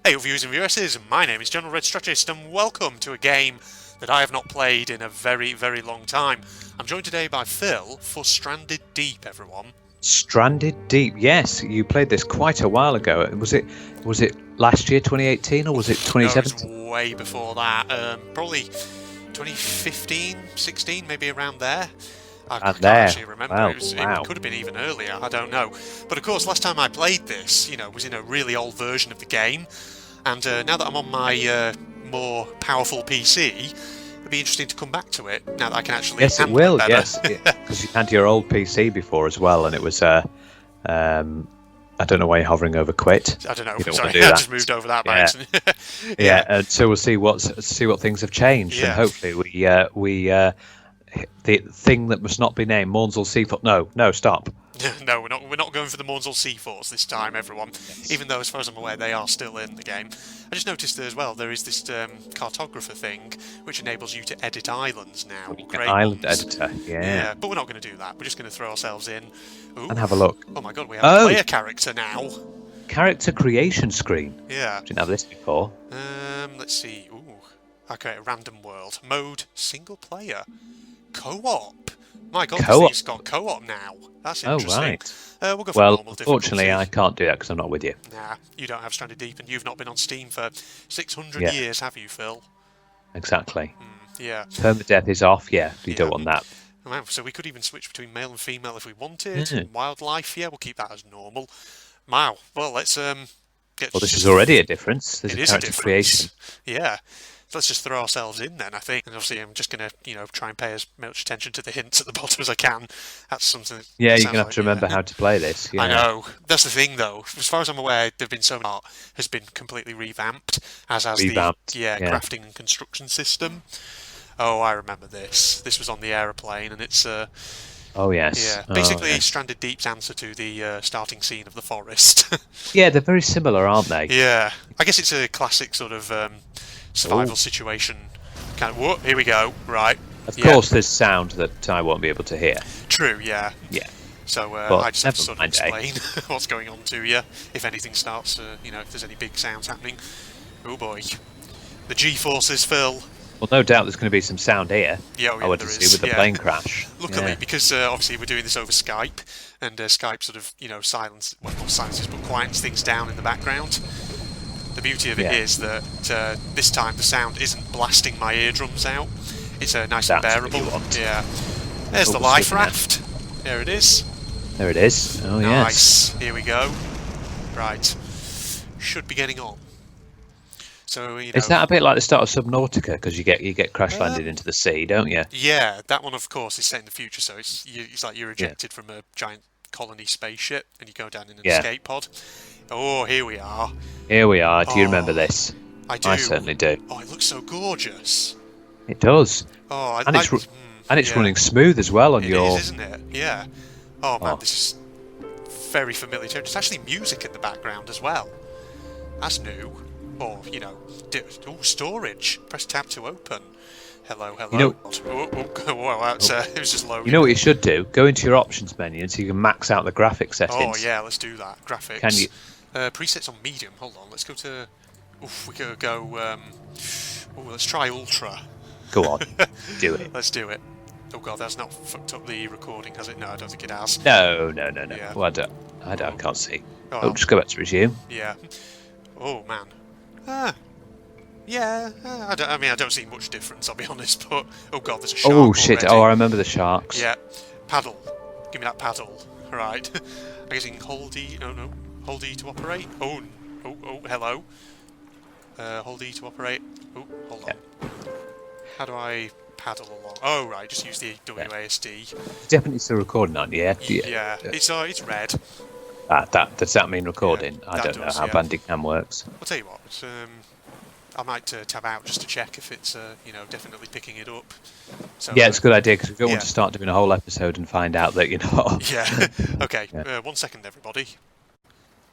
Hey viewers and viewesses, my name is General Red Strategist and welcome to a game that I have not played in a very, very long time. I'm joined today by Phil for Stranded Deep, everyone. Stranded Deep, yes, you played this quite a while ago. Was it last year, 2018, or was it 2017? No, it was way before that, probably 2015, 16, maybe around there. I can't actually remember. Wow. It could have been even earlier, I don't know. But of course, last time I played this, was in a really old version of the game. And now that I'm on my more powerful PC, it'd be interesting to come back to it now that I can actually handle it better. Yes, because you had your old PC before as well, and it was I don't know why you're hovering over quit. I don't know. Sorry, I just moved over that by accident. Yeah, and so we'll see what things have changed, and hopefully we the thing that must not be named, Mornsel Seafort. No, stop. No, we're not going for the Mornsel Seaforts this time, everyone. Yes. Even though, as far as I'm aware, they are still in the game. I just noticed there as well, there is this cartographer thing, which enables you to edit islands now. Island editor, yeah. But we're not going to do that. We're just going to throw ourselves in. Ooh. And have a look. Oh my god, we have a player character now. Character creation screen. Yeah. Didn't have this before. Let's see. Ooh. I create a random world. Mode, single player. Co-op. My god, this thing's got co-op now. That's interesting. Oh, right. We'll go for normal difficulty. Unfortunately, I can't do that because I'm not with you. Nah, you don't have Stranded Deep, and you've not been on Steam for 600 years, have you, Phil? Exactly. Yeah. Permadeath is off, you don't want that. Wow, so we could even switch between male and female if we wanted. Wildlife, we'll keep that as normal. Wow, well, let's get... Well, this is already a difference. There's a character creation. Yeah. So let's just throw ourselves in then, I think. And obviously I'm just going to, try and pay as much attention to the hints at the bottom as I can. That's something... Yeah, you're going to have to remember how to play this. Yeah. I know. That's the thing, though. As far as I'm aware, there've been so many art has been completely revamped, as has the crafting and construction system. Oh, I remember this. This was on the aeroplane, and it's... Oh, yes. Yeah, basically Stranded Deep's answer to the starting scene of The Forest. Yeah, they're very similar, aren't they? Yeah. I guess it's a classic sort of... survival situation. Kind of, whoa, here we go. Right. Of course, there's sound that I won't be able to hear. True. Yeah. Yeah. So I just have to sort of explain what's going on to you if anything starts. If there's any big sounds happening. Oh boy, the G-forces, Phil. Well, no doubt there's going to be some sound here. Yeah, I want to see with the plane crash. Luckily, because obviously we're doing this over Skype, and Skype sort of not silences, but quiets things down in the background. The beauty of it is that this time the sound isn't blasting my eardrums out. It's nice and bearable. Yeah. There's the life raft. There it is. There it is. Oh, nice. Here we go. Right. Should be getting on. So is that a bit like the start of Subnautica? Because you get crash landed into the sea, don't you? Yeah. That one, of course, is set in the future. So it's like you're ejected from a giant colony spaceship and you go down in an escape pod. Oh, here we are. Here we are. Do you remember this? I do. I certainly do. Oh, it looks so gorgeous. It does. Oh, and it's running smooth as well on It is, isn't it? Yeah. Oh man, this is very familiar. There's actually music in the background as well. That's new. Or storage. Press tab to open. Hello. It was just loading. You know what you should do? Go into your options menu and so you can max out the graphic settings. Oh yeah, let's do that. Graphics. Can you? Presets on medium. Hold on. Let's go to. We could go. Let's try ultra. Go on. Do it. Let's do it. Oh god, that's not fucked up the recording, has it? No, I don't think it has. No. Yeah. Well, I can't see. Just go back to resume. Yeah. Oh man. Yeah, I don't see much difference, I'll be honest, but... Oh god, there's a shark shit, already. I remember the sharks. Yeah. Paddle. Give me that paddle. Right. I'm guessing hold E... No. Hold E to operate. Oh, hello. Hold E to operate. Oh, hold on. How do I paddle along? Oh, right, just use the WASD. Definitely still recording, aren't you? Yeah, it's red. Does that mean recording? I don't know how Bandicam works. I'll tell you what, I might tab out just to check if it's, definitely picking it up. So, yeah, it's a good idea because we don't want to start doing a whole episode and find out that, Yeah, okay, 1 second, everybody.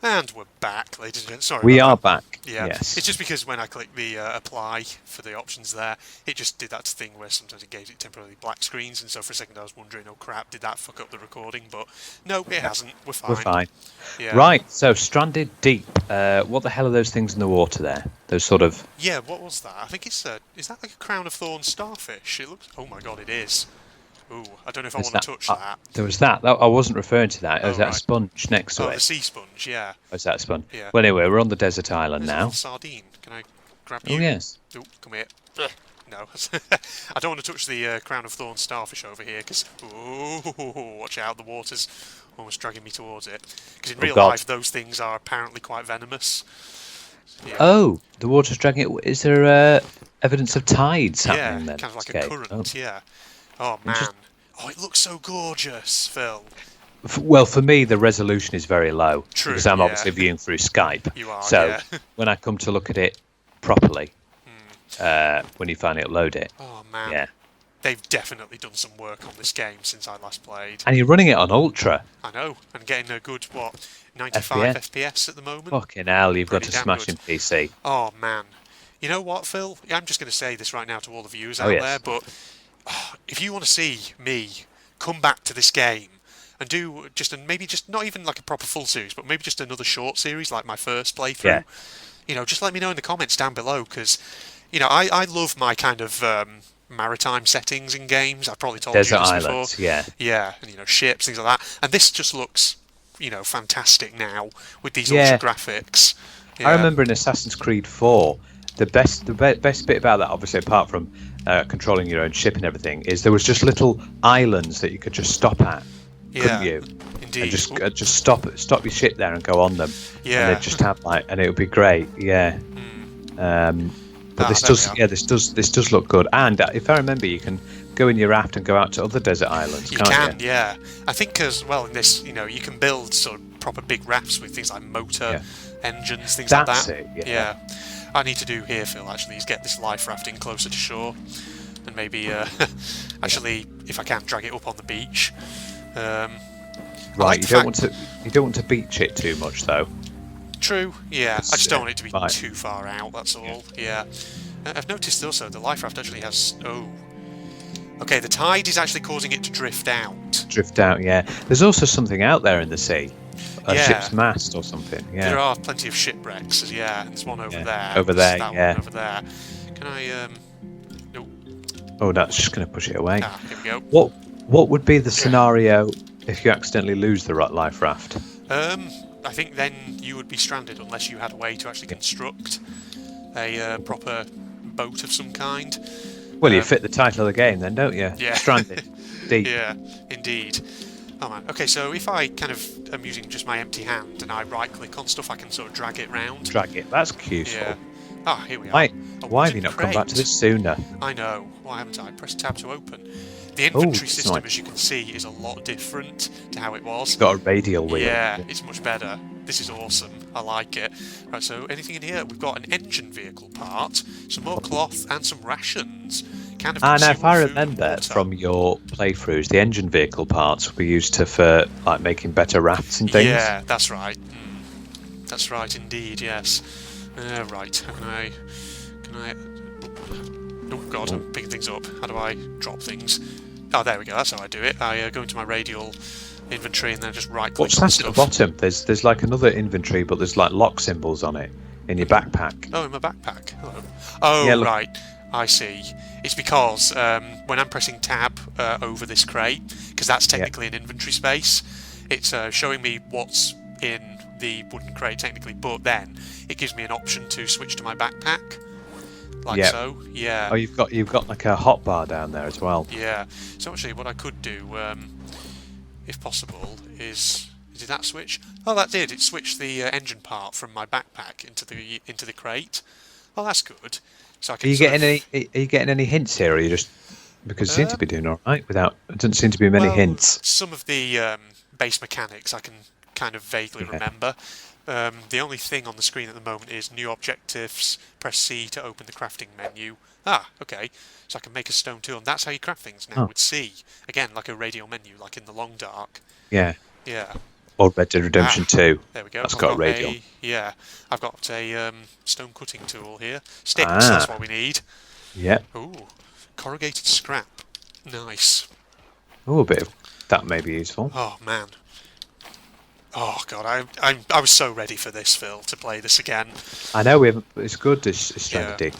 And we're back, ladies and gentlemen. Sorry. We are back. Yeah, Yes. it's just because when I clicked the apply for the options there, it just did that thing where sometimes it gave it temporarily black screens, and so for a second I was wondering, oh crap, did that fuck up the recording? But no, it hasn't. We're We're fine. fine. Yeah. Right. So stranded deep. What the hell are those things in the water there? Those sort of. Yeah, what was that? I think it's is that like a crown of thorns starfish? It looks. Oh my god, it is. Ooh, I don't know if I Is want that? to touch that. There was that. I wasn't referring to that. Oh Was that a right. sponge next to Oh, the it? sea sponge. Yeah. Or is that a sponge? Yeah. Well, anyway, we're on the desert island There's a now. little sardine. Can I grab Oh you? yes. Oh, come here. Ugh. No, I don't want to touch the crown of thorns starfish over here because watch out, the water's almost dragging me towards it. Because in real God. life, those things are apparently quite venomous. Yeah. Oh, the water's dragging it. Is there evidence of tides Yeah, happening then? kind of like Okay. a current. Yeah. Oh man. Oh, it looks so gorgeous, Phil. Well, for me, the resolution is very low True, because I'm yeah. obviously viewing through Skype. You are, so yeah. when I come to look at it properly, when you finally upload it, Oh man. yeah. They've definitely done some work on this game since I last played. And you're running it on ultra. I know, and getting a good, 95 FPS at the moment? Fucking hell, you've got Pretty a damn smashing good. PC. Oh man. You know what, Phil? I'm just going to say this right now to all the viewers Oh, out yes. there, but if you want to see me come back to this game and do maybe just not even like a proper full series, but maybe just another short series like my first playthrough, just let me know in the comments down below, because, I love my kind of maritime settings in games. I've probably told Desert you this islands, before. yeah. Yeah, and ships, things like that. And this just looks, fantastic now with these Yeah. ultra graphics. Yeah. I remember in Assassin's Creed 4, the best bit about that, obviously, apart from controlling your own ship and everything, is there was just little islands that you could just stop at, couldn't you? Indeed. And just stop your ship there and go on them. Yeah. And they'd just have and it would be great. Yeah. But this does look good. And if I remember, you can go in your raft and go out to other desert islands. You can't can, yeah. I think as well in this, you can build sort of proper big rafts with things like motor engines, things like That's that. it, yeah. I need to do here, Phil, actually, is get this life rafting closer to shore, and maybe actually, if I can, drag it up on the beach. Right, you don't want to beach it too much, though. True, yeah. I just don't want it to be right. too far out, that's all. Yeah. I've noticed also the life raft actually has... Oh. Okay, the tide is actually causing it to drift out. Drift out, yeah. There's also something out there in the sea. A Yeah. ship's mast or something, yeah. There are plenty of shipwrecks, yeah. And there's one over there. Over There's there, that yeah. one over there. Can I... No. Oh, that's just going to push it away. Ah, here we go. What would be the scenario if you accidentally lose the life raft? I think then you would be stranded unless you had a way to actually construct a proper boat of some kind. Well, you fit the title of the game then, don't you? Yeah. Stranded. Deep. Yeah, indeed. Oh man. Okay, so if I kind of am using just my empty hand and I right-click on stuff, I can sort of drag it round. Drag it. That's useful. Yeah. Ah, here we are. Why have you not come back to this sooner? I know. Why haven't I? Press tab to open. The inventory system, nice. as you can see, is a lot different to how it was. It's got a radial wheel. Yeah, it's much better. This is awesome. I like it. Right, so anything in here? We've got an engine vehicle part, some more cloth, and some rations. Kind of And if I consumable food and remember water. from your playthroughs, the engine vehicle parts were used for like making better rafts and things. Yeah, that's right. That's right, indeed. Yes. Right. Can I? Oh God, I'm picking things up. How do I drop things? Oh, there we go. That's how I do it. I go into my radial inventory and then just right-click What's on that stuff. at the bottom? There's like another inventory, but there's like lock symbols on it in your backpack. Oh, in my backpack. Hello. Oh, Yeah, look. right. I see. It's because when I'm pressing tab over this crate, because that's technically an inventory space, it's showing me what's in the wooden crate technically, but then it gives me an option to switch to my backpack, like so. Yeah. Oh, you've got like a hot bar down there as well. Yeah. So actually, what I could do, if possible, is did that switch? Oh, that did. It switched the engine part from my backpack into the crate. Oh, that's good. So I can. Are you getting any hints here, or are you just because you seem to be doing all right without? There doesn't seem to be many hints. Some of the base mechanics I can kind of vaguely remember. The only thing on the screen at the moment is new objectives. Press C to open the crafting menu. Ah, okay. So I can make a stone tool, and that's how you craft things now with C. Again, like a radial menu, like in the Long Dark. Yeah. Yeah. Or Red Dead Redemption 2. There we go. That's I've got a radio. Yeah, I've got a stone cutting tool here. Sticks, Ah. that's what we need. Yeah. Ooh, corrugated scrap. Nice. Oh, a bit of that may be useful. Oh, man. Oh, God, I was so ready for this, Phil, to play this again. I know it's good, this strategy.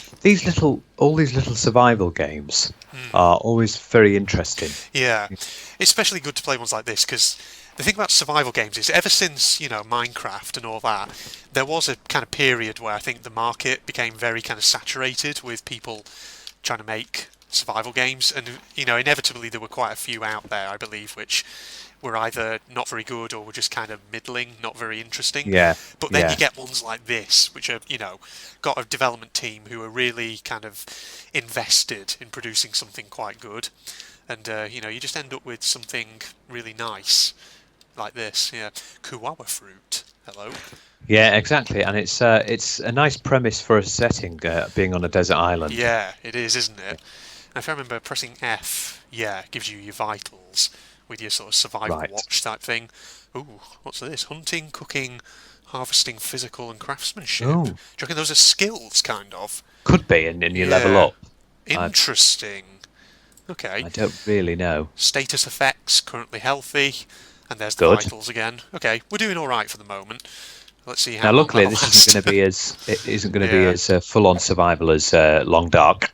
All these little survival games are always very interesting. Yeah, it's especially good to play ones like this, because the thing about survival games is ever since, Minecraft and all that, there was a kind of period where I think the market became very kind of saturated with people trying to make survival games, and, inevitably there were quite a few out there, I believe, which were either not very good or were just kind of middling, not very interesting. Yeah. But then you get ones like this, which are, got a development team who are really kind of invested in producing something quite good. And, you just end up with something really nice like this. Yeah. Kuwawa fruit. Hello. Yeah, exactly. And it's a nice premise for a setting, being on a desert island. Yeah, it is, isn't it? And if I remember, pressing F, it gives you your vitals with your sort of survival watch type thing. Ooh, what's this? Hunting, cooking, harvesting, physical and craftsmanship. Ooh. Do you reckon those are skills, kind of? Could be, and you level up. Interesting. Okay. I don't really know. Status effects, currently healthy. And there's the vitals again. Okay, we're doing all right for the moment. Let's see how. Now, luckily, this isn't going to be as full-on survival as Long Dark.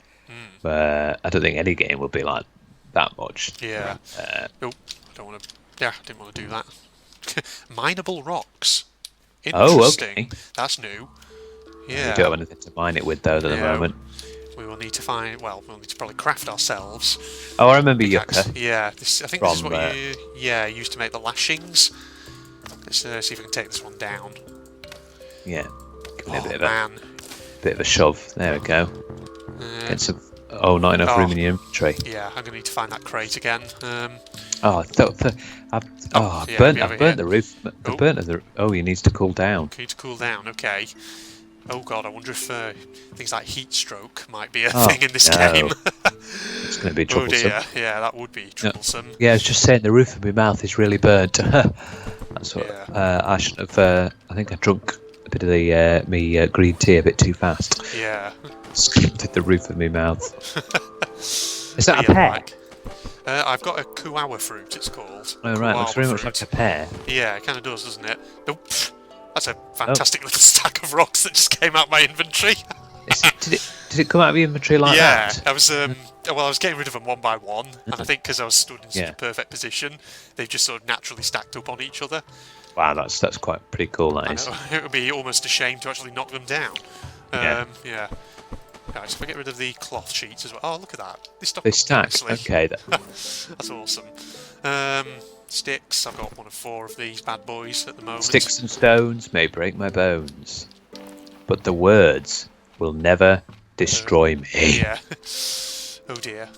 I don't think any game will be like that much. Yeah. I don't want to. Yeah, I didn't want to do that. Mineable rocks. Interesting. Oh, okay. That's new. Yeah. We don't have anything to mine it with, though, at the moment. We will need to find. Well, we'll need to probably craft ourselves. Oh, I remember Yucca. Yeah. I think this is what you used to make the lashings. Let's see if we can take this one down. Yeah. Give it a bit of a shove. There we go. Get some. Oh, not enough room in your inventory. Yeah, I'm gonna need to find that crate again. I've burnt the roof. He needs to cool down. Need to cool down. Okay. Oh God, I wonder if things like heat stroke might be a thing in this game. It's going to be troublesome. Oh dear, yeah, that would be troublesome. Yeah, I was just saying the roof of my mouth is really burnt. That's what I shouldn't have. I think I drunk a bit of the me green tea a bit too fast. Yeah. Did the roof of my mouth. Is that a pear? I've got a kuwawa fruit, it's called. Oh right, looks very much like a pear. Yeah, it kind of does, doesn't it? Oh, that's a fantastic little stack of rocks that just came out my inventory. Did it come out of your inventory like that? Yeah, I was getting rid of them one by one, and I think because I was stood in such a perfect position, they've just sort of naturally stacked up on each other. Wow, that's quite pretty cool, that is. It would be almost a shame to actually knock them down. Yeah. Right, so if I get rid of the cloth sheets as well. Oh, look at that. They stack. Nicely. Okay. That's awesome. Sticks. I've got one of 4 of these bad boys at the moment. Sticks and stones may break my bones, but the words will never destroy me. Yeah. Oh dear.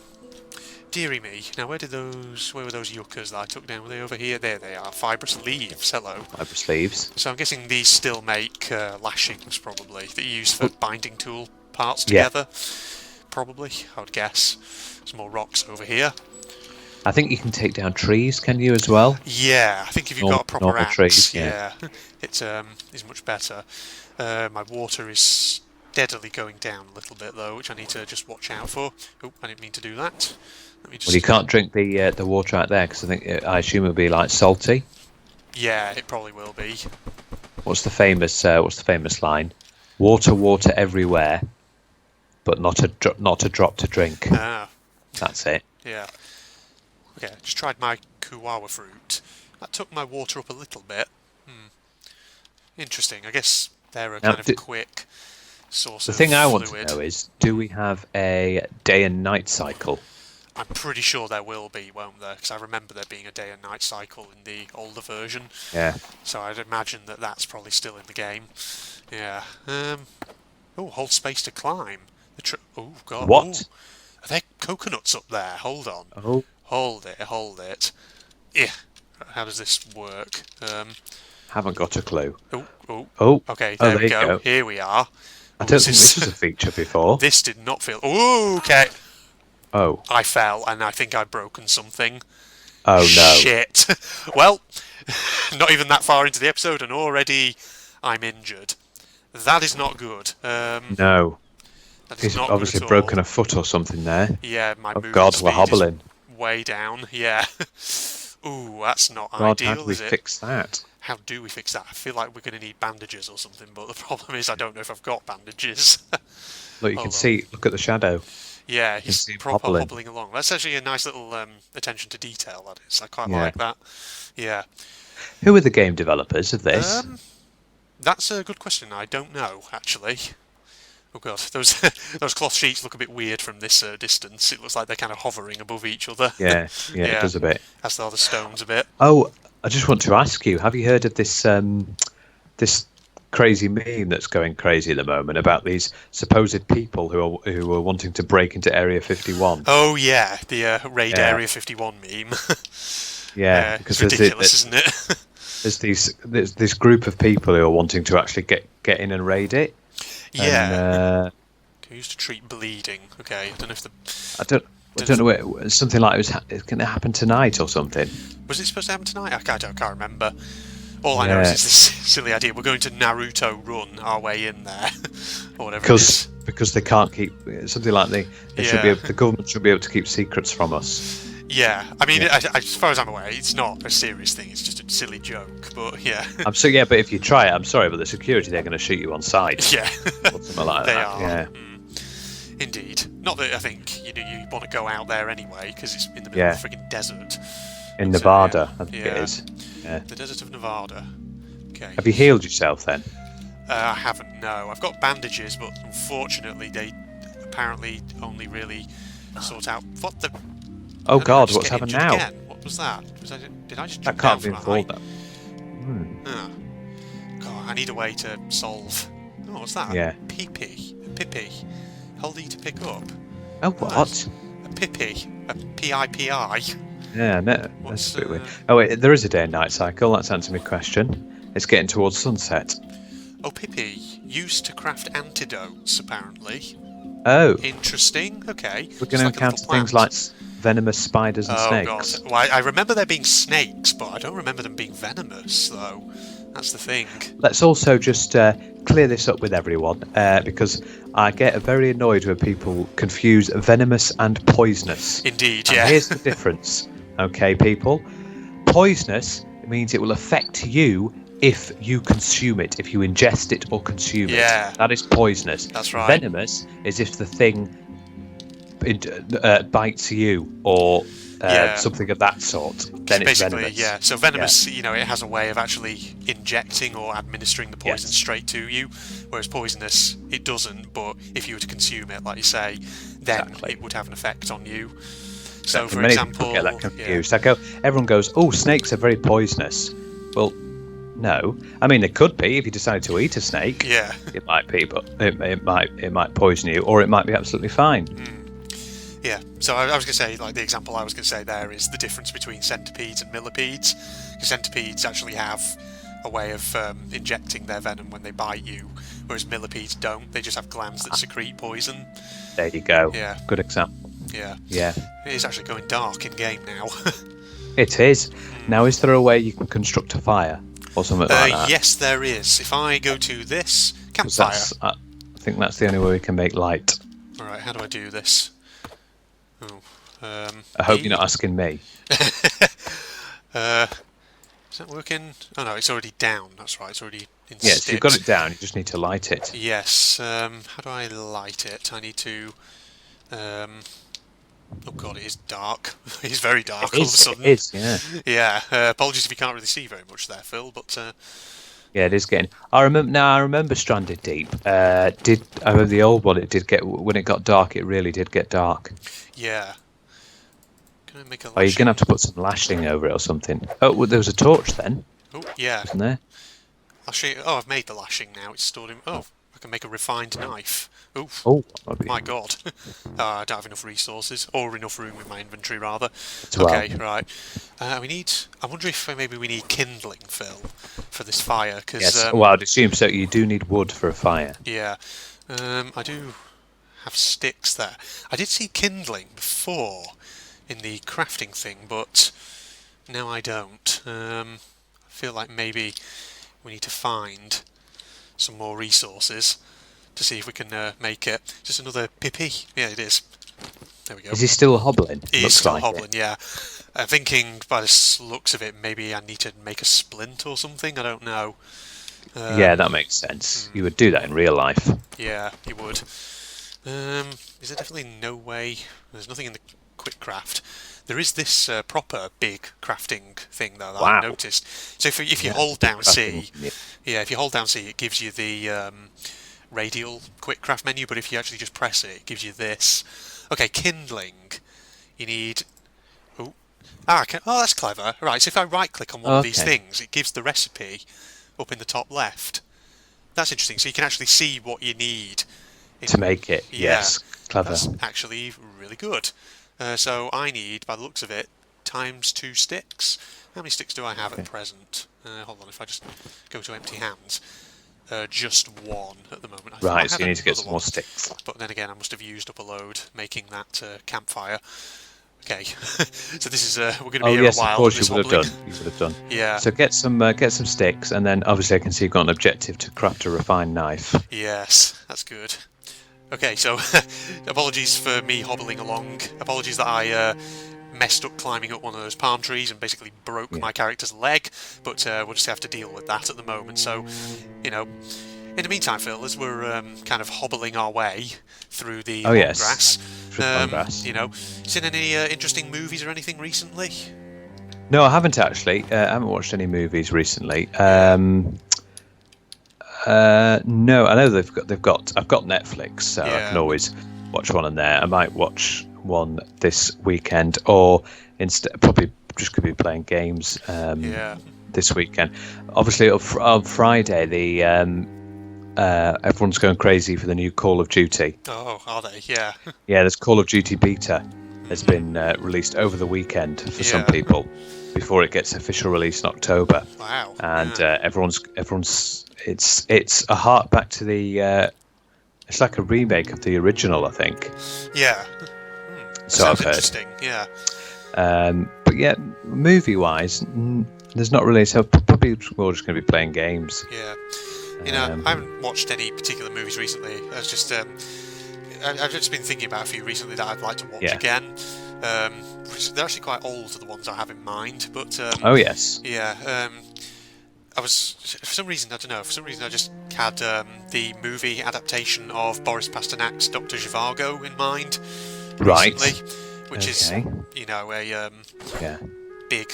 Deary me. Now, where were those yuccas that I took down? Were they over here? There they are. Fibrous leaves. Hello. Fibrous leaves. So I'm guessing these still make lashings, probably, that you use for binding tool parts together. Probably, I would guess. Some more rocks over here. I think you can take down trees, can you, as well? Yeah, I think if you've got a proper axe, trees, it's much better. My water is steadily going down a little bit, though, which I need to just watch out for. Oh, I didn't mean to do that. Well, you can't drink the water out there, because I assume it'll be like salty. Yeah, it probably will be. What's the famous line? Water everywhere, but not a drop to drink. Ah. That's it. Yeah. Okay, I just tried my kuwawa fruit. That took my water up a little bit. Interesting. I guess they're a kind of quick source of fluid. The thing I want to know is, do we have a day and night cycle? I'm pretty sure there will be, won't there? Because I remember there being a day and night cycle in the older version. Yeah. So I'd imagine that that's probably still in the game. Yeah. Hold space to climb. Oh God. What? Ooh. Are there coconuts up there? Hold on. Oh. Hold it. Yeah. How does this work? Haven't got a clue. Oh. Okay, there we go. Here we are. I don't think this was a feature before. This did not feel... Ooh, okay. Oh. I fell, and I think I've broken something. Oh no. Shit. Well, not even that far into the episode, and already I'm injured. That is not good. No. That is He's not obviously good at broken all. a foot or something there. Yeah, my Oh movement God, we're speed hobbling. is way down. Yeah. Ooh, that's not God, how ideal, do we is it? fix that? How do we fix that? I feel like we're going to need bandages or something, but the problem is I don't know if I've got bandages. Look, you can Hold on. see. Look at the shadow. Yeah, You can he's see him proper hobbling. hobbling along. That's actually a nice little attention to detail, that is. I quite Yeah. like that. Yeah. Who are the game developers of this? That's a good question. I don't know, actually. Oh god, those those cloth sheets look a bit weird from this distance. It looks like they're kind of hovering above each other. Yeah, it does a bit. As are the stones a bit. Oh, I just want to ask you: have you heard of this this crazy meme that's going crazy at the moment about these supposed people who are wanting to break into Area 51? Oh yeah, the Raid Yeah. Area 51 meme. Yeah, It's because ridiculous, isn't it? there's this group of people who are wanting to actually get in and raid it. Yeah. And, Who used to treat bleeding? Okay, I don't know if the I don't know. Something like it's going to happen tonight or something. was it supposed to happen tonight? I can't remember. All I know is it's this silly idea. We're going to Naruto run our way in there, or whatever it is. Because they can't keep something like they should be the government should be able to keep secrets from us. Yeah, I mean, as far as I'm aware, it's not a serious thing. It's just a silly joke. But yeah, But if you try it, I'm sorry, but the security they're going to shoot you on sight. yeah, Or something like they that. are. Yeah. Indeed. Not that I think you want to go out there anyway, because it's in the middle of the frigging desert. In So, Nevada, yeah. I think it is. Yeah. The desert of Nevada. Okay. Have you healed yourself then? I haven't. No, I've got bandages, but unfortunately, they apparently only really sort out what the. Oh Did I God, just what's get happened injured now? Again? What was that? Did I just That jump can't down be from a height? involved. Oh. God, I need a way to solve. Oh, what's that? Yeah. A Pippy. Hold E to pick up. Oh what? A Pippy. A P-I-P-I. Yeah, no, What's, that's a bit weird. Oh wait, there is a day and night cycle. That's answering my question. It's getting towards sunset. Oh, Pippy. Used to craft antidotes, apparently. Oh, Interesting. Okay. we're Just going to like a little encounter things plant. like venomous spiders and Oh snakes. god. Well, I remember there being snakes, but I don't remember them being venomous, though. That's the thing. Let's also just clear this up with everyone because I get very annoyed when people confuse venomous and poisonous. Indeed, And yeah. here's the difference, okay, people? Poisonous means it will affect you if you consume it, if you ingest it or consume Yeah. it. That is poisonous. That's right. Venomous is if the thing bites you or Yeah. something of that sort. Then it's Basically, venomous. yeah. So venomous, it has a way of actually injecting or administering the poison Yes. straight to you, whereas poisonous, it doesn't. But if you were to consume it, like you say, then Exactly. it would have an effect on you. So, for Many example, people get that confused. Everyone goes, "Oh, snakes are very poisonous." Well, no. I mean, they could be if you decided to eat a snake. Yeah. It might be, but it might poison you, or it might be absolutely fine. Yeah, so I was going to say, like, the example I was going to say there is the difference between centipedes and millipedes. Because centipedes actually have a way of injecting their venom when they bite you, whereas millipedes don't. They just have glands that secrete poison. There you go. Yeah. Good example. Yeah. Yeah, It is actually going dark in game now. it is. Now, is there a way you can construct a fire or something like that? Yes, there is. If I go to this 'Cause campfire. I think that's the only way we can make light. Alright, how do I do this? Oh, I hope E? you're not asking me. Is that working? Oh no, it's already down. That's right, it's already in Yes, stit. you've got it down. You just need to light it. Yes. How do I light it? I need to. Oh god, it is dark. It's very dark all of a sudden. It is, yeah. Yeah. Apologies if you can't really see very much there, Phil. But Yeah, it is getting. I remember Stranded Deep. I remember the old one. It did get when it got dark. It really did get dark. yeah. Can I make a? Oh, you're gonna have to put some lashing over it or something. Oh, well, there was a torch then, Oh yeah. wasn't there? I'll show you. Oh, I've made the lashing now. It's stored in. Oh, I can make a refined knife. Oof. Oh, that'd be- My god. I don't have enough resources, or enough room in my inventory, rather. well. Okay, right. We need... I wonder if maybe we need kindling, Phil, for this fire, because... yes. Well, I'd assume so. You do need wood for a fire. Yeah. I do have sticks there. I did see kindling before in the crafting thing, but No, I don't. I feel like maybe we need to find some more resources to see if we can make it. Just another Pippi. Yeah, it is. There we go. Is he still hobbling? He is Looks still like hobbling, it. yeah. I'm thinking by the looks of it, maybe I need to make a splint or something. I don't know. Yeah, that makes sense. You would do that in real life. Yeah, you would. Is there definitely no way? There's nothing in the quick craft. There is this proper big crafting thing though that Wow. I've noticed. So if you Yeah, hold down C, yeah. yeah, if you hold down C, it gives you the radial quick craft menu. But if you actually just press it, it gives you this. Okay, kindling. You need. Oh, oh, that's clever. Right, so if I right click on one of these Okay. things, it gives the recipe up in the top left. That's interesting. So you can actually see what you need. To make it, Yeah, yes. Clever. that's actually really good. So I need, by the looks of it, times 2 sticks. How many sticks do I have at present? Hold on, if I just go to empty hands. Just one at the moment. I thought I Right, so had you need to get another some one, more sticks. but then again, I must have used up a load making that campfire. Okay, so this is we're going to be Oh here yes, a while. of course This you would have hobbling. done. You would have done. Yeah. So get some sticks, and then obviously I can see you've got an objective to craft a refined knife. Yes, that's good. Okay, so apologies for me hobbling along. Apologies that I messed up climbing up one of those palm trees and basically broke Yeah. my character's leg, but we'll just have to deal with that at the moment. So, you know, in the meantime, Phil, as we're kind of hobbling our way through the Oh, long yes. grass, Through the long grass. you know, seen any interesting movies or anything recently? No, I haven't actually. I haven't watched any movies recently. No, I know I've got Netflix, so I Yeah. can always watch one on there. I might watch one this weekend, or instead probably just could be playing games Yeah. this weekend. Obviously, on Friday, the everyone's going crazy for the new Call of Duty. Oh, are they? Yeah. Yeah, there's Call of Duty beta has been released over the weekend for some Yeah. people before it gets official release in October. Wow. And yeah. everyone's it's a hark back to the it's like a remake of the original, I think. Yeah. So I've Sounds heard. interesting. Yeah. But yeah, movie wise, there's not really. So probably we're just going to be playing games. Yeah. You know, I haven't watched any particular movies recently. I was just, I've just been thinking about a few recently that I'd like to watch Yeah. again. They're actually quite old to the ones I have in mind, but Oh yes. yeah. I was for some reason I don't know. For some reason I just had the movie adaptation of Boris Pasternak's Dr. Zhivago in mind Right. recently, which is Okay. you know a Yeah. big.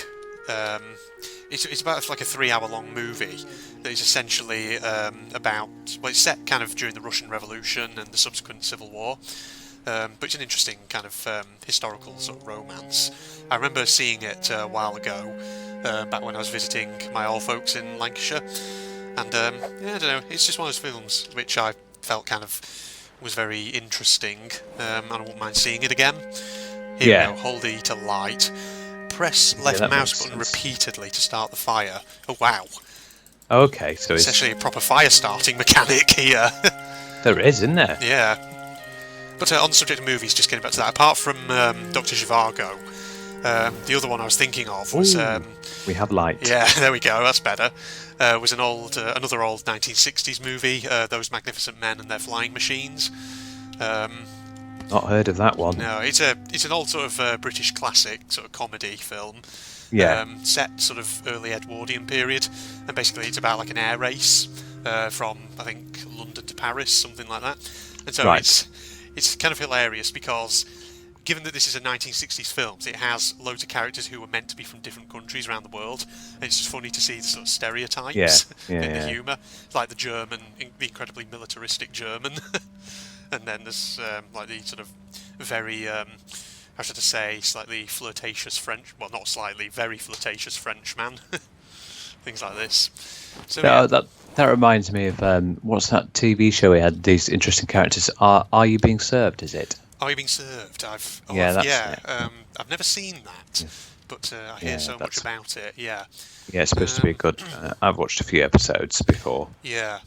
It's about like a 3-hour long movie that is essentially about. Well, it's set kind of during the Russian Revolution and the subsequent Civil War, but it's an interesting kind of historical sort of romance. I remember seeing it a while ago, back when I was visiting my old folks in Lancashire, and yeah, I don't know. It's just one of those films which I felt kind of was very interesting, and I wouldn't mind seeing it again. Here Yeah. we go. Hold E to light. Press left that mouse makes button sense. repeatedly to start the fire. Oh wow! Okay, so It's actually a proper fire starting mechanic here. there is, isn't there? Yeah. But on the subject of movies, just getting back to that, apart from Dr. Zhivago, the other one I was thinking of was Ooh, we have light. yeah, there we go, that's better. Was another old 1960s movie, Those Magnificent Men and Their Flying Machines. Not heard of that one. No, it's an old sort of British classic sort of comedy film. Yeah. Set sort of early Edwardian period, and basically it's about like an air race from I think London to Paris, something like that. And so Right. it's kind of hilarious because given that this is a 1960s film, it has loads of characters who were meant to be from different countries around the world, and it's just funny to see the sort of stereotypes Yeah, in the yeah. humour, like the German, the incredibly militaristic German, and then there's like the sort of very how should I say, slightly flirtatious French, well not slightly, very flirtatious Frenchman, things like this. So yeah. That reminds me of what's that TV show we had? These interesting characters. Are You Being Served? Is it? Are You Being Served? I've never seen that, but I hear Yeah, so much that's- about it. Yeah, Yeah, it's supposed to be good. I've watched a few episodes before. yeah,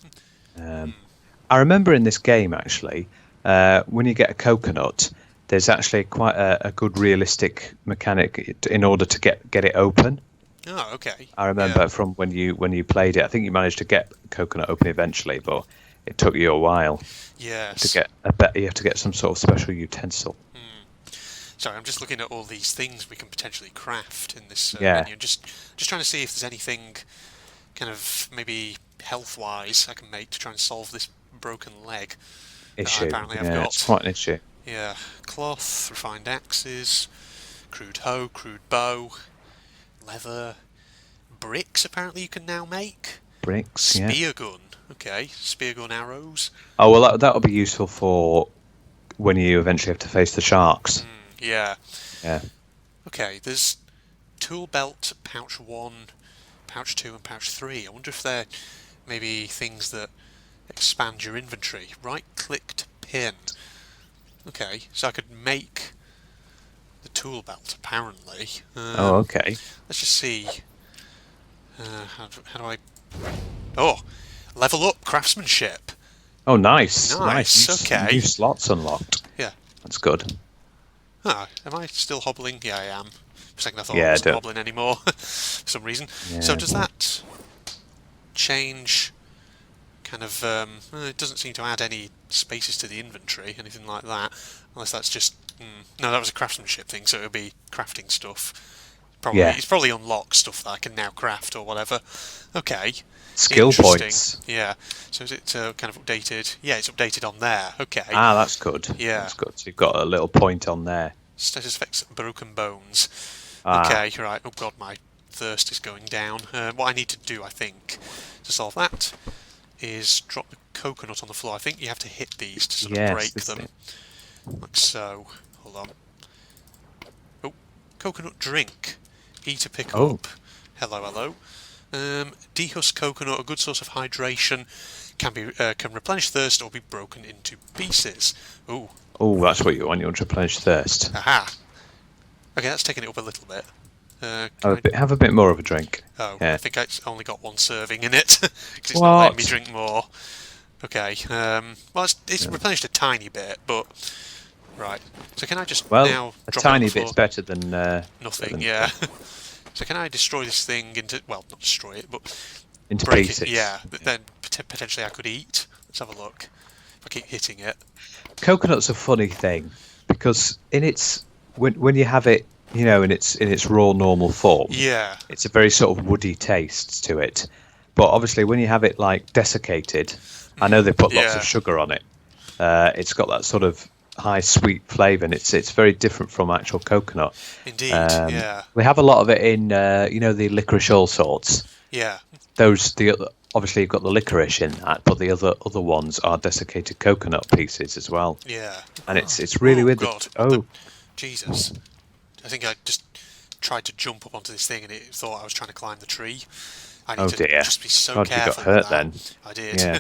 I remember in this game actually, when you get a coconut, there's actually quite a good realistic mechanic in order to get it open. Oh, okay. I remember from when you played it. I think you managed to get coconut open eventually, but it took you a while. Yes. To get a bet, you have to get some sort of special utensil. Sorry, I'm just looking at all these things we can potentially craft in this Yeah. menu. Just trying to see if there's anything kind of maybe health-wise I can make to try and solve this broken leg Issue. apparently I've got. It's quite an issue. Yeah, cloth, refined axes, crude hoe, crude bow, leather, bricks apparently you can now make. Bricks, Spear gun. Okay, spear gun arrows. Oh, well, that'll be useful for when you eventually have to face the sharks. Yeah. Yeah. Okay, there's tool belt, pouch 1, pouch 2 and pouch 3. I wonder if they're maybe things that expand your inventory. Right-click to pin. Okay, so I could make the tool belt, apparently. Oh, okay. Let's just see. How do I... Oh! Level up craftsmanship. Oh, nice. Nice, okay. New slots unlocked. Yeah. That's good. Ah, am I still hobbling? Yeah, I am. For a second I thought Yeah, I wasn't hobbling anymore, for some reason. Yeah. So does that change kind of... it doesn't seem to add any spaces to the inventory, anything like that. Unless that's just... no, that was a craftsmanship thing, so it would be crafting stuff. Probably, Yeah. It's probably unlocked stuff that I can now craft or whatever. Okay. Skill Interesting. points. Yeah. So is it kind of updated? Yeah, it's updated on there. Okay. Ah, that's good. Yeah. That's good. So you've got a little point on there. Status effects broken bones. Ah. Okay, right. Oh god, my thirst is going down. What I need to do, I think, to solve that is drop the coconut on the floor. I think you have to hit these to sort of break them. Like so. Hold on. Oh, coconut drink. E to pick up. Hello, hello. Dehusk coconut, a good source of hydration, can replenish thirst or be broken into pieces. Ooh. Oh, that's what you want. You want to replenish thirst. Aha. Okay, that's taking it up a little bit. Have a bit more of a drink. Oh, Yeah. I think it's only got one serving in it because it's not letting me drink more. Okay. Well, it's replenished a tiny bit, but right. So can I just now a drop tiny it on the bit's floor? better than Nothing. Yeah. So can I destroy this thing into... Well, not destroy it, but... into break pieces. it, yeah. Then potentially I could eat. Let's have a look. If I keep hitting it. Coconut's a funny thing because when you have it, in its raw normal form, Yeah. it's a very sort of woody taste to it. But obviously, when you have it like desiccated, I know they put lots of sugar on it. It's got that sort of high sweet flavour, and it's very different from actual coconut. Indeed. Yeah. We have a lot of it in the licorice all sorts. Yeah. Obviously you've got the licorice in that, but the other ones are desiccated coconut pieces as well. Yeah. And it's really weird. God. Jesus. I think I just tried to jump up onto this thing and it thought I was trying to climb the tree. I need to just be so God, careful. you got hurt with that. then. I did. Yeah.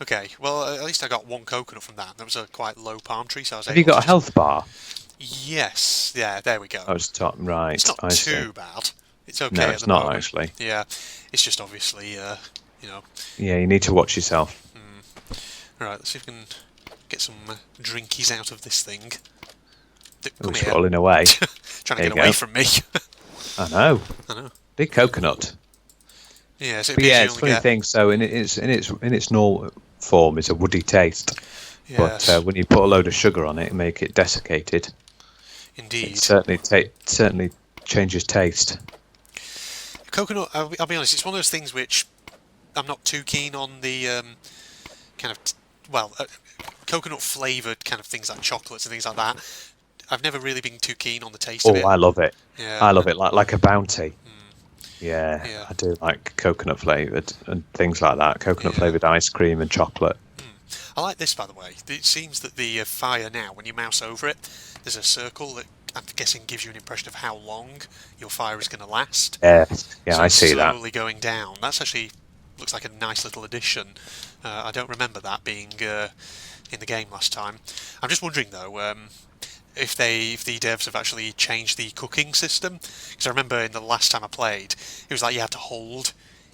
Okay, well, at least I got one coconut from that. That was a quite low palm tree, so I was Have you got a health bar? Yes. Yeah, there we go. Oh, it's top right. It's not too bad. It's okay No, at it's the not moment. actually. Yeah, it's just obviously, Yeah, you need to watch yourself. Right, let's see if we can get some drinkies out of this thing. Oh, Come it's here. rolling away. Trying There to you get away go. from me. I know. I know. Big coconut. Yeah, so it But appears yeah, you it's a only funny get... thing. So in its normal form, it's a woody taste. Yes, But when you put a load of sugar on it and make it desiccated, indeed. it certainly changes taste. Coconut, I'll be honest, it's one of those things which I'm not too keen on the kind of, coconut flavoured kind of things like chocolates and things like that. I've never really been too keen on the taste of it. Oh, I love it. Yeah. I love it like a bounty. Yeah. Yeah, I do like coconut flavoured and things like that. Coconut flavoured ice cream and chocolate. I like this, by the way. It seems that the fire now, when you mouse over it, there's a circle that I'm guessing gives you an impression of how long your fire is going to last. Yeah, So I it's see that. slowly going down. That's actually looks like a nice little addition. I don't remember that being in the game last time. I'm just wondering though if the devs have actually changed the cooking system, because I remember in the last time I played, it was like you had to hold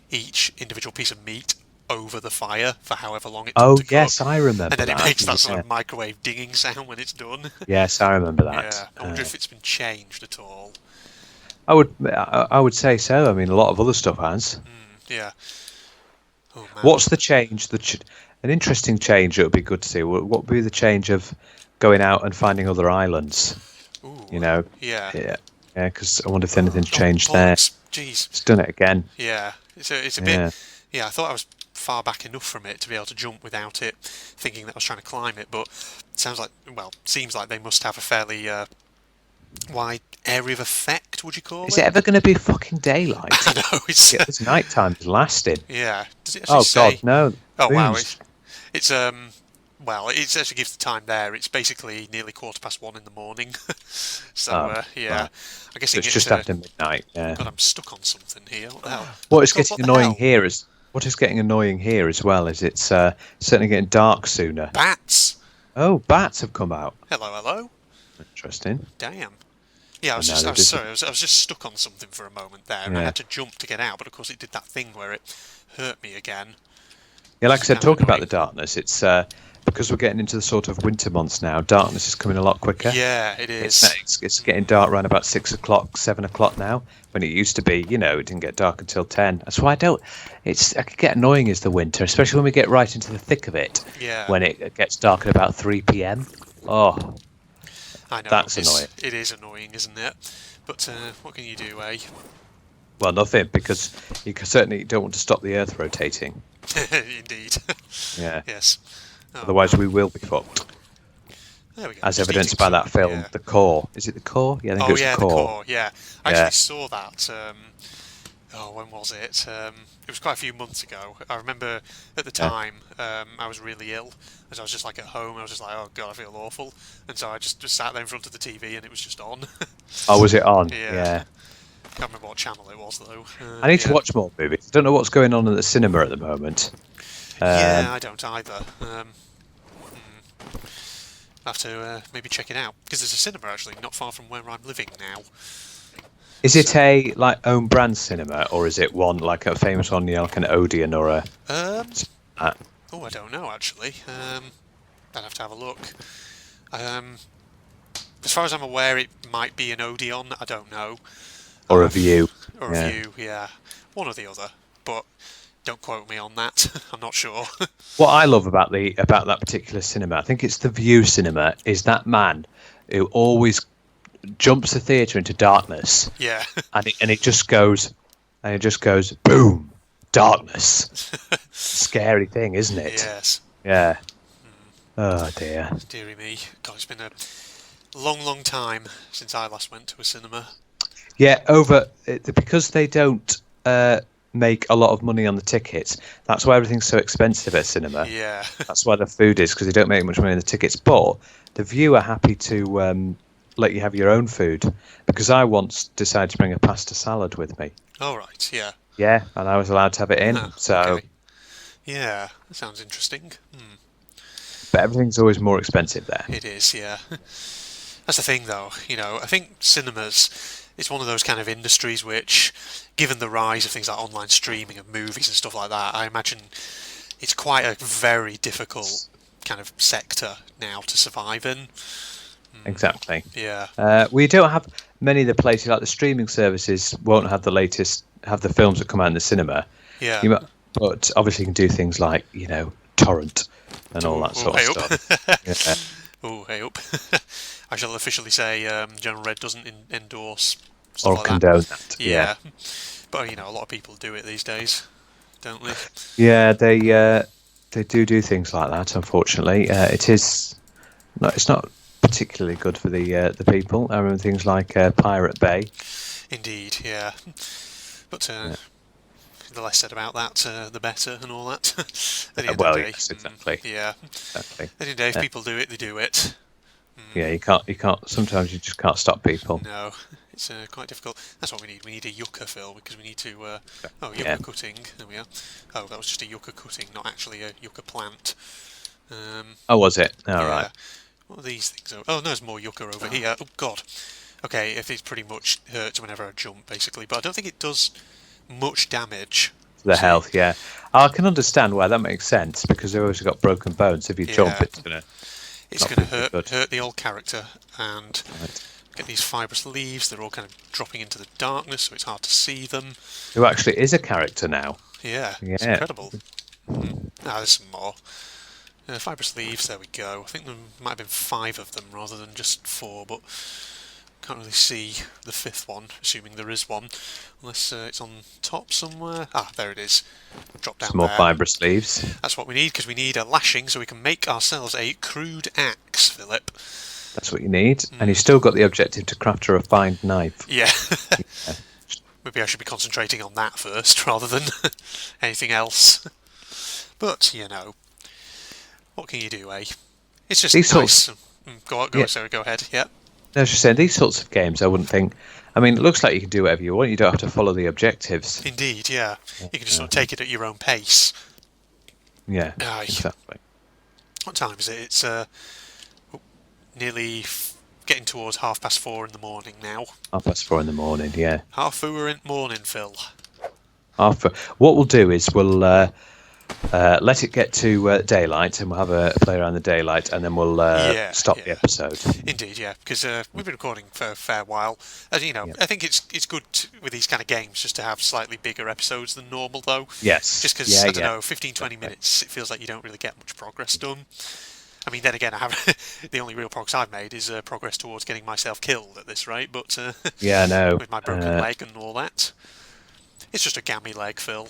each individual piece of meat over the fire for however long it took Oh to cook. yes, I remember And then that. it makes that sort Yeah. of microwave dinging sound when it's done. Yes, I remember Yeah, that. I wonder if it's been changed at all. I would say so. I mean, a lot of other stuff has. Yeah. Oh man. What's the change? An interesting change that would be good to see. What would be the change of going out and finding other islands? Ooh. You know, Yeah. yeah, because I wonder if anything's changed there. Bollocks. Jeez. It's done it again. Yeah. It's a Yeah. bit. Yeah, I thought I was far back enough from it to be able to jump without it, thinking that I was trying to climb it. But it seems like they must have a fairly wide area of effect. Would you call Is it? it ever going to be fucking daylight? I know it's. It's night time is lasting. Yeah. Does it actually Oh say? God, no. Oh wow. Moons. It's Well, it actually gives the time there. It's basically nearly 1:15 in the morning. So yeah, right. I guess So it it's gets just after midnight. Yeah. God, I'm stuck on something here. What the hell? What is God, getting what the annoying hell? here is what is getting annoying here as well is it's certainly getting dark sooner. Bats. Oh, bats have come out. Hello, hello. Interesting. Damn. Yeah, I was No, just. I they was didn't. sorry. I was just stuck on something for a moment there, and I Yeah. had to jump to get out. But of course, it did that thing where it hurt me again. Yeah, like I said, It's kinda talking about annoying. the darkness, it's because we're getting into the sort of winter months now. Darkness is coming a lot quicker. Yeah, it is. It's getting dark around about 6 o'clock, 7 o'clock now. When it used to be, it didn't get dark until 10. That's why I don't. I could get annoying as the winter, especially when we get right into the thick of it. Yeah. When it gets dark at about 3 p.m. Oh, I know. that's annoying. It is annoying, isn't it? But what can you do, eh? well, nothing because certainly don't want to stop the Earth rotating. Indeed. Yeah. Yes. Oh, Otherwise, well, we will be fucked. there we go. As Just evidenced eating by some- that film, yeah. The Core. Is it The Core? Yeah, I think Oh it's yeah, The the Core. core. Yeah, I Yeah. actually saw that. When was it? It was quite a few months ago. I remember at the Yeah. time I was really ill, as I was just like at home. I was just like, oh god, I feel awful, and so I just sat there in front of the TV and it was just on. Oh, was it on? Yeah. Can't remember what channel it was though. I need to Yeah. watch more movies. I don't know what's going on in the cinema at the moment. Yeah, I don't either. I'll have to maybe check it out because there's a cinema actually not far from where I'm living now. Is it a own brand cinema, or is it one like a famous one, like an Odeon or a? Uh, Oh, I don't know actually. I'd have to have a look. As far as I'm aware, it might be an Odeon. I don't know. or a View? Or Yeah. a View, yeah, one or the other. But don't quote me on that. I'm not sure. What I love about that particular cinema, I think it's the View cinema, is that man who always jumps the theatre into darkness, Yeah. and it just goes, boom, darkness. Scary thing, isn't it? Yes. Yeah. Oh dear. Deary me. God, it's been a long time since I last went to a cinema. Yeah, because they don't make a lot of money on the tickets. That's why everything's so expensive at cinema. Yeah. That's why the food is, because they don't make much money on the tickets. But the View are happy to let you have your own food, because I once decided to bring a pasta salad with me. All right. Yeah. Yeah, and I was allowed to have it in. Huh, So, okay. Yeah, that sounds interesting. but everything's always more expensive there. It is, yeah. That's the thing, though. I think cinemas, it's one of those kind of industries which, given the rise of things like online streaming of movies and stuff like that, I imagine it's quite a very difficult kind of sector now to survive in. Exactly. Yeah. We don't have many of the places, like the streaming services won't have the films that come out in the cinema. Yeah. But obviously you can do things like, torrent and all that sort of stuff. Yeah. Oh, hey up. I shall officially say General Red doesn't endorse stuff Or like condone that. that. Yeah. But, a lot of people do it these days, don't they? Yeah, they do things like that. Unfortunately, it's not particularly good for the people. I remember things like Pirate Bay. Indeed, yeah. But the less said about that, the better, and all that. At the end of the day. Yes, exactly. Yeah. Exactly. At the end of the day, if people do it, they do it. Yeah, you can't. Sometimes you just can't stop people. No, it's quite difficult. That's what we need. We need a yucca, Phil, because we need to. Yucca Yeah. cutting. There we are. Oh, that was just a yucca cutting, not actually a yucca plant. Oh, was it? All Yeah. right. What are these things? Oh, no, there's more yucca over here. Oh, God. Okay, if it pretty much hurts whenever I jump, basically. But I don't think it does much damage. The health, yeah. I can understand why that makes sense, because they've always got broken bones. If you jump, it's gonna hurt the old character, and get these fibrous leaves. They're all kind of dropping into the darkness, so it's hard to see them. Who actually is a character now? Yeah. It's incredible. There's some more. Fibrous leaves. There we go. I think there might have been 5 of them rather than just 4, but can't really see the 5th one, assuming there is one, unless it's on top somewhere. There it is. Drop down some more there. fibrous leaves. That's what we need, because we need a lashing so we can make ourselves a crude axe, Philip. That's what you need, and you've still got the objective to craft a refined knife. Yeah. Maybe I should be concentrating on that first rather than anything else. But what can you do, eh? It's just nice. Go ahead. Yeah. I was just saying, these sorts of games, I wouldn't think. I mean, it looks like you can do whatever you want. You don't have to follow the objectives. Indeed, yeah. You can just sort of take it at your own pace. Yeah, exactly. What time is it? It's nearly getting towards 4:30 in the morning now. 4:30 in the morning, yeah. 4:30 in the morning, Phil. What we'll do is we'll let it get to daylight, and we'll have a play around the daylight, and then we'll stop the episode. Indeed, yeah, because we've been recording for a fair while. As you know, I think it's good with these kind of games just to have slightly bigger episodes than normal, though. Yes. Just because, I don't know, 15-20 minutes, it feels like you don't really get much progress done. I mean, then again, the only real progress I've made is progress towards getting myself killed at this rate, but I know. With my broken leg and all that. It's just a gammy leg, Phil.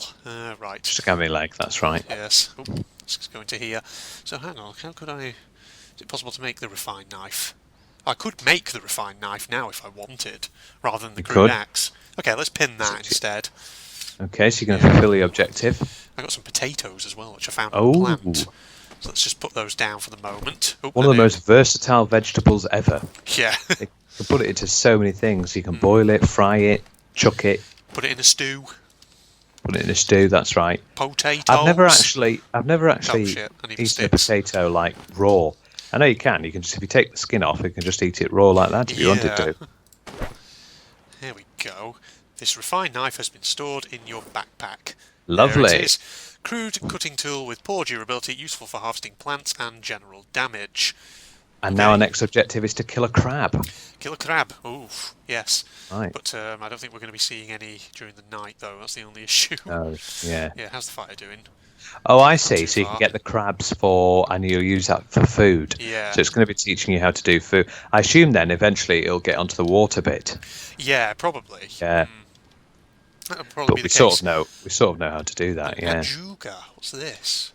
Right. Just a gammy leg, that's right. Yes. Let's just go into here. So hang on, how could I... Is it possible to make the refined knife? I could make the refined knife now if I wanted, rather than the crude axe. Okay, let's pin that instead. Okay, so you're going to fulfill the objective. I got some potatoes as well, which I found on the plant. So let's just put those down for the moment. One of the most versatile vegetables ever. Yeah. You can put it into so many things. You can boil it, fry it, chuck it. Put it in a stew. Put it in a stew, that's right. Potatoes. I've never actually eaten a potato like raw. I know you can. You can just, if you take the skin off, you can just eat it raw like that if you wanted to. There we go. This refined knife has been stored in your backpack. Lovely. There it is. Crude cutting tool with poor durability, useful for harvesting plants and general damage. And now our next objective is to kill a crab. Kill a crab. Ooh, yes. Right. But I don't think we're going to be seeing any during the night, though. That's the only issue. Oh, yeah. Yeah, how's the fire doing? Oh, I see. So you can get the crabs and you'll use that for food. Yeah. So it's going to be teaching you how to do food. I assume then eventually it'll get onto the water bit. Yeah, probably. Yeah. That'll probably be the case. We sort of know how to do that. Yeah. Ajuga. What's this?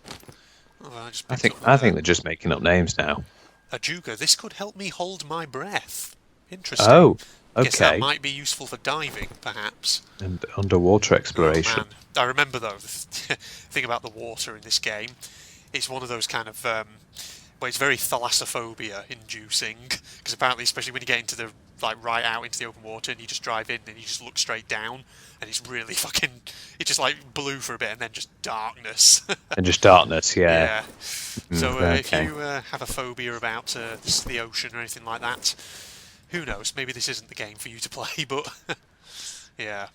Oh, I think they're just making up names now. Ajuga. This could help me hold my breath. Interesting. Oh, okay. Guess that might be useful for diving, perhaps. And underwater exploration. Oh, man. I remember, though, the thing about the water in this game. It's one of those kind of... where it's very thalassophobia inducing. Because apparently, especially when you get into the... right out into the open water and you just drive in and you just look straight down and it's really fucking... It's just blue for a bit and then just darkness. And just darkness, yeah. So if you have a phobia about the ocean or anything like that, who knows? Maybe this isn't the game for you to play, but yeah.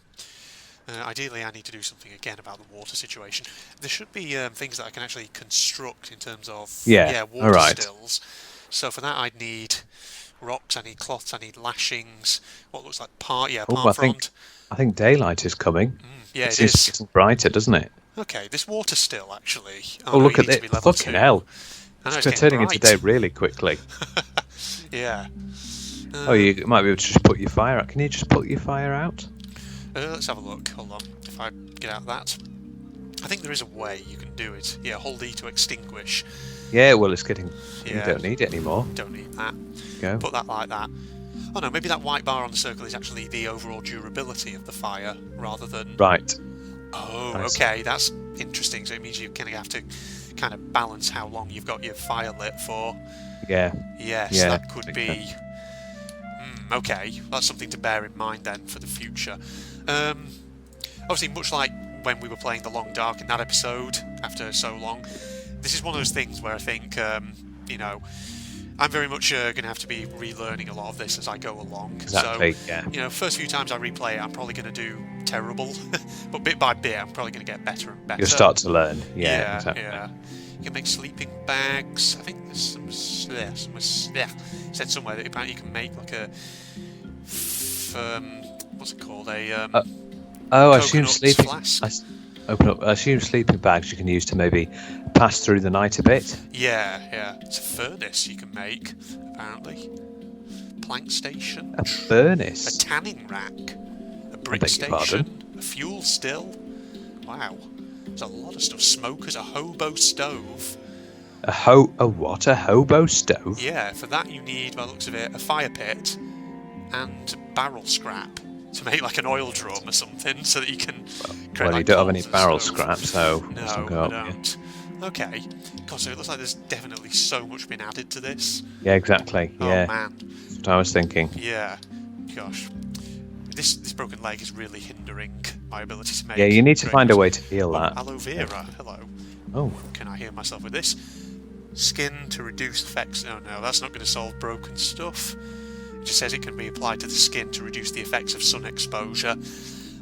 Ideally, I need to do something again about the water situation. There should be things that I can actually construct in terms of water stills. So for that, I'd need rocks, I need cloths, I need lashings. What looks like palm frond. I think daylight is coming. It is. It's getting brighter, doesn't it? Okay, this water still actually. Oh, look at it! Fucking hell! It's turning into day really quickly. Yeah. You might be able to just put your fire out. Can you just put your fire out? Let's have a look. Hold on. If I get out of that, I think there is a way you can do it. Yeah, hold E to extinguish. Yeah, well, it's getting... You don't need it anymore. Don't need that. Go. Put that like that. Oh no, maybe that white bar on the circle is actually the overall durability of the fire, rather than... Right. Oh, okay, that's interesting. So it means you kind of have to kind of balance how long you've got your fire lit for. Yeah. Yes, yeah, that could be... okay, that's something to bear in mind then for the future. Obviously, much like when we were playing The Long Dark in that episode, after so long, this is one of those things where I think, I'm very much going to have to be relearning a lot of this as I go along. Exactly. So, Yeah. first few times I replay it, I'm probably going to do terrible, but bit by bit, I'm probably going to get better and better. You'll start to learn. Yeah. Exactly. Yeah. You can make sleeping bags. I think there's it said somewhere that apparently you can make like a what's it called? I assume coconut flask. I assume sleeping bags you can use to maybe pass through the night a bit. Yeah. It's a furnace you can make, apparently. Plank station. A furnace. A tanning rack. A brick station. A fuel still. Wow. There's a lot of stuff. Smokers, a hobo stove. A hobo stove? Yeah, for that you need, by the looks of it, a fire pit and barrel scrap to make like an oil drum or something, so that you can create. Well, like you don't have any coals barrel and stove. scrap, so No, go I up, don't. Okay. God, so it looks like there's definitely so much been added to this. Yeah, exactly. Oh Yeah, man. that's what I was thinking. Yeah. Gosh. This broken leg is really hindering my ability to make. Yeah, you need to find a great- way to heal that. Aloe vera. Hello. Oh, Can I heal myself with this? Skin to reduce effects. Oh no, that's not going to solve broken stuff. It just says it can be applied to the skin to reduce the effects of sun exposure.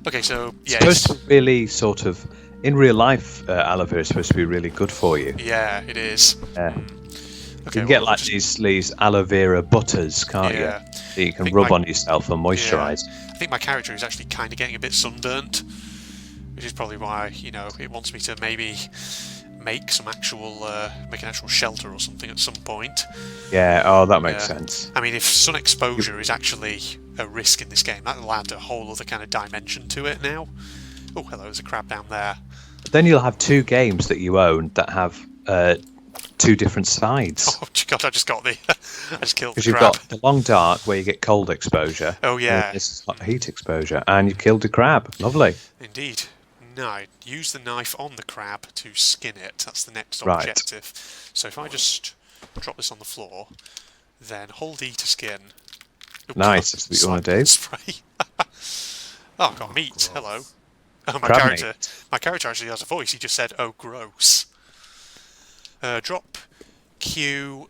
Okay, so yeah, it's supposed to really sort of in real life, aloe vera is supposed to be really good for you. yeah, it is. Yeah. Okay, You can get well, like just- these aloe vera butters, can't Yeah. you? That you can think rub my- on yourself and moisturise. I think my character is actually kind of getting a bit sunburnt, which is probably why it wants me to maybe make an actual shelter or something at some point. Yeah. Oh, that makes sense. I mean, if sun exposure is actually a risk in this game, that'll add a whole other kind of dimension to it now. Oh, hello, there's a crab down there. Then you'll have two games that you own that have two different sides. Oh God, I just killed the Because you've crab. got the long dark where you get cold exposure. Oh, yeah. And this is like heat exposure, and you've killed a crab. Lovely. Indeed. Now, use the knife on the crab to skin it. That's the next Right. objective. So if I just drop this on the floor, then hold E to skin. Oops, Nice, that's what you wanna do. Spray. Oh, I've got meat. Hello. Oh, my Crab character. meat. My character actually has a voice. He just said, "Oh, gross." Drop Q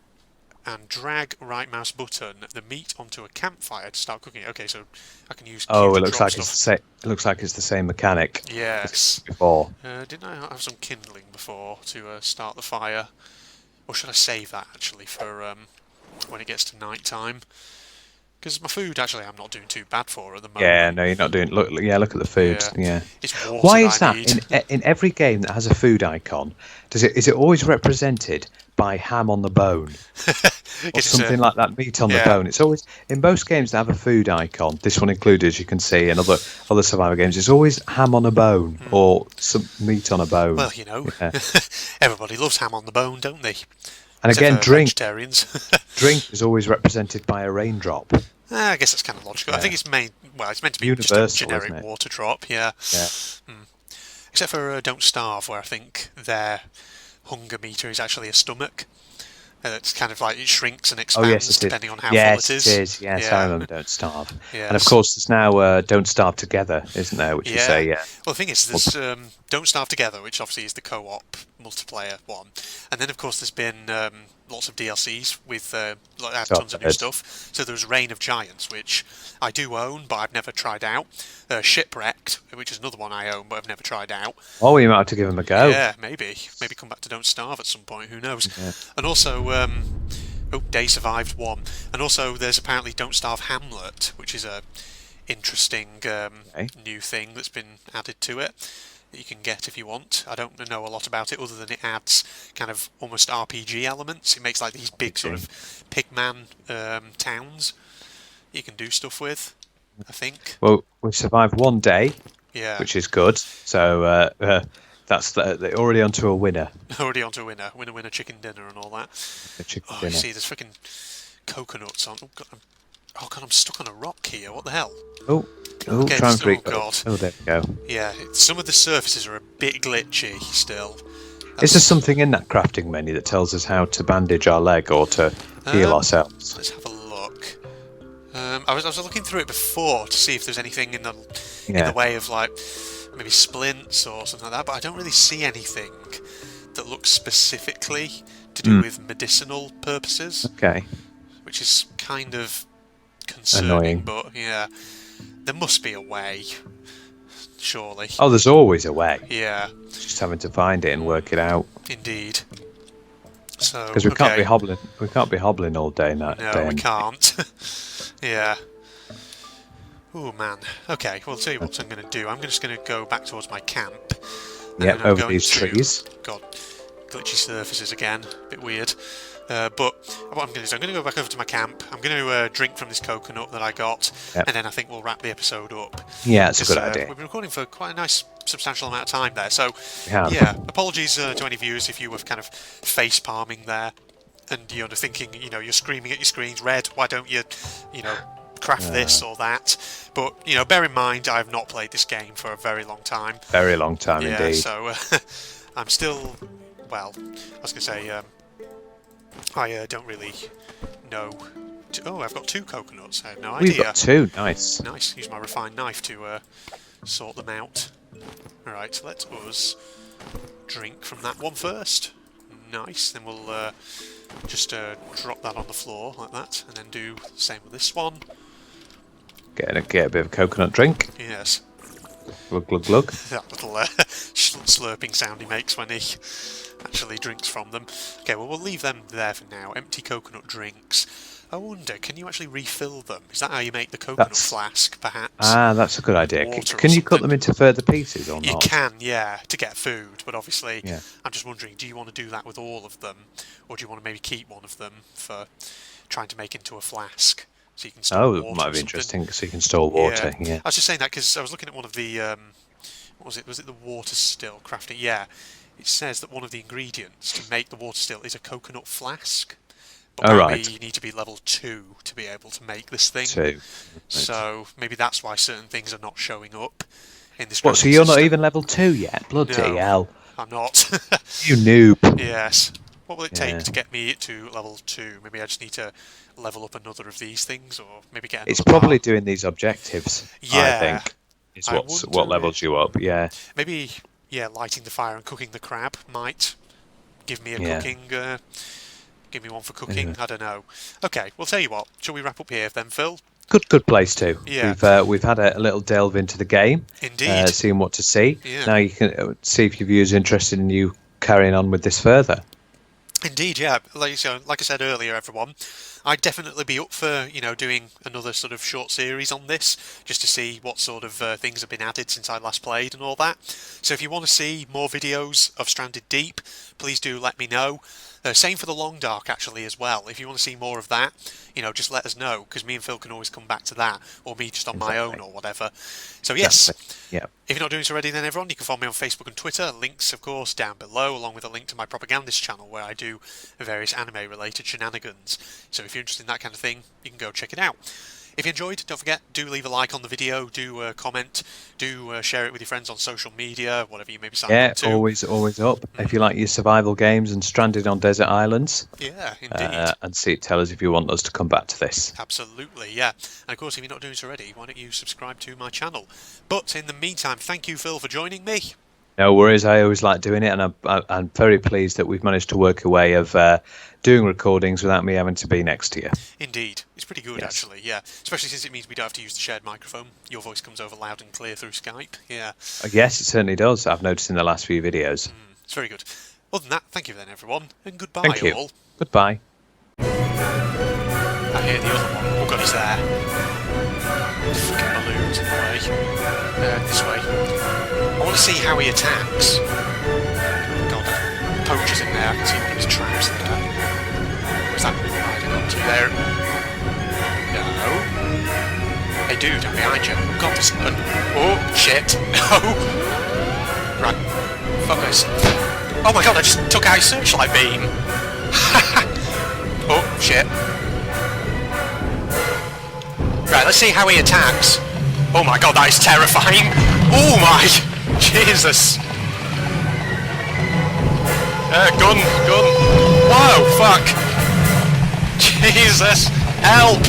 and drag right mouse button the meat onto a campfire to start cooking it. Okay, so I can use Q Oh, to it looks drop like stuff. it's the same. It looks like it's the same mechanic Yes. before. Didn't I have some kindling before to start the fire? Or should I save that actually for when it gets to night time? Because my food, actually, I'm not doing too bad for at the moment. Yeah, no, you're not doing. Look, yeah, look at the food. Yeah. It's water Why is I that? need. In every game that has a food icon, is it always represented by ham on the bone or It's, something like that? Meat on the yeah. bone. It's always in most games that have a food icon. This one included, as you can see, and other Survivor games. It's always ham on a bone or some meat on a bone. Well, Yeah. everybody loves ham on the bone, don't they? And Except again, for drink vegetarians. drink is always represented by a raindrop. I guess that's kind of logical. I think it's meant to be Universal, just a generic isn't it? water drop. Yeah. Yeah. Except for Don't Starve, where I think their hunger meter is actually a stomach. It's kind of like it shrinks and expands It is. depending on how yes, full it is. it is. Yes, Yeah. I remember Don't Starve. Yes. And of course, there's now Don't Starve Together, isn't there? Which is Well, the thing is, there's Don't Starve Together, which obviously is the co-op multiplayer one, and then of course there's been lots of DLCs with tons of new stuff. So there's Reign of Giants, which I do own, but I've never tried out. Shipwrecked, which is another one I own, but I've never tried out. Oh, you might have to give them a go. Yeah, maybe come back to Don't Starve at some point. Who knows? Yeah. And also, Day Survived 1, and also there's apparently Don't Starve Hamlet, which is a interesting new thing that's been added to it that you can get if you want. I don't know a lot about it other than it adds kind of almost RPG elements. It makes like these big sort of pigman towns you can do stuff with, I think. Well, we've survived one day, Yeah. which is good. So that's they're already onto a winner. Already onto a winner, chicken dinner and all that. A chicken Oh, dinner. you see, there's freaking coconuts on. Oh God, I'm stuck on a rock here. What the hell? Oh, Okay, try and freak. God. Oh, there we go. Yeah, some of the surfaces are a bit glitchy still. Is there something in that crafting menu that tells us how to bandage our leg or to heal ourselves? Let's have a look. I was looking through it before to see if there's anything in the way of like maybe splints or something like that, but I don't really see anything that looks specifically to do with medicinal purposes. Okay. Which is kind of concerning, annoying. But yeah, there must be a way, surely. Oh, there's always a way. Yeah. Just having to find it and work it out. Indeed. So because we can't be hobbling. We can't be hobbling all day. No, we can't. Yeah. Oh man. Okay. Well, I'll tell you what I'm going to do. I'm just going to go back towards my camp. Yeah, over these trees. God, glitchy surfaces again. A bit weird. But what I'm going to do is I'm going to go back over to my camp. I'm going to drink from this coconut that I got, and then I think we'll wrap the episode up. Yeah, it's a good idea. We've been recording for quite a nice, substantial amount of time there. So, yeah, apologies to any viewers if you were kind of face palming there, and you're thinking, you're screaming at your screens, Red, why don't you, craft this or that? But bear in mind, I have not played this game for a very long time. Very long time indeed. So I'm still, well, I was going to say. I don't really know. Oh, I've got 2 coconuts. I have no idea. We've got 2. Nice. Nice. Use my refined knife to sort them out. Alright, let us drink from that one first. Nice. Then we'll just drop that on the floor like that, and then do the same with this one. Get a bit of coconut drink. Yes. Glug, glug, glug. That little slurping sound he makes when he actually drinks from them. Okay, well, we'll leave them there for now. Empty coconut drinks. I wonder, can you actually refill them? Is that how you make the coconut flask, perhaps? Ah, that's a good idea. Can you cut them into further pieces or not? You can, yeah, to get food. But obviously, yeah. I'm just wondering, do you want to do that with all of them? Or do you want to maybe keep one of them for trying to make into a flask? So you can store water. It might be interesting, so you can store water, yeah. I was just saying that because I was looking at one of the, what was it? Was it the water still crafting? Yeah. It says that one of the ingredients to make the water still is a coconut flask. But right. You need to be level 2 to be able to make this thing. 2. Right. So maybe that's why certain things are not showing up in this. What? So you're not even level 2 yet? Bloody hell! I'm not. You noob. Yes. What will it take to get me to level 2? Maybe I just need to level up another of these things, or maybe get. It's probably doing these objectives. Yeah. I think is what levels you up. Yeah. Maybe. Yeah, lighting the fire and cooking the crab might give me a cooking. Give me one for cooking. I don't know. Okay, we'll tell you what. Shall we wrap up here then, Phil? Good place too. Yeah. We've had a little delve into the game. Indeed. Seeing what to see. Yeah. Now you can see if your viewers are interested in you carrying on with this further. Indeed, yeah. Like I said earlier, everyone, I'd definitely be up for, doing another sort of short series on this, just to see what sort of things have been added since I last played and all that. So if you want to see more videos of Stranded Deep, please do let me know. Same for the Long Dark, actually, as well. If you want to see more of that, just let us know, because me and Phil can always come back to that, or me just on my own or whatever. So yes, yeah. If you're not doing so already, then everyone, you can follow me on Facebook and Twitter. Links, of course, down below, along with a link to my propagandist channel, where I do various anime-related shenanigans. So if you're interested in that kind of thing, you can go check it out. If you enjoyed, don't forget, do leave a like on the video, do comment, do share it with your friends on social media, whatever you may be signed up to. Yeah, always up. If you like your survival games and stranded on desert islands. Yeah, indeed. And tell us if you want us to come back to this. Absolutely, yeah. And of course, if you're not doing so already, why don't you subscribe to my channel? But in the meantime, thank you, Phil, for joining me. No worries, I always like doing it, and I'm very pleased that we've managed to work a way of doing recordings without me having to be next to you. Indeed. It's pretty good, actually, yeah. Especially since it means we don't have to use the shared microphone. Your voice comes over loud and clear through Skype, yeah. Yes, it certainly does. I've noticed in the last few videos. It's very good. Other than that, thank you then, everyone, and goodbye, thank you. all. Goodbye. I hear the other one. Oh god, he's there. Fucking balloons in the way. This way. I want to see how he attacks. God, the poacher's in there. I can see him in his traps in there. Where's that hiding up to there? No. Hey dude, I'm behind you. Oh god, this... oh, shit. No. Right. Focus. Oh my god, I just took out his searchlight beam. Oh, shit. Right, let's see how he attacks. Oh my god, that is terrifying. Oh my... Jesus. Gun. Whoa, fuck. Jesus. Help.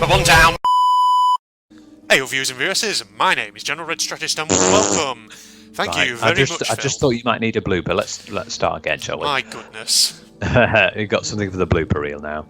But one down. Hey, viewers and viewers, my name is General Red Strategist and welcome Thank Right. you very much, I just Phil. thought you might need a blooper. Let's start again, shall we? My goodness. You got something for the blooper reel now.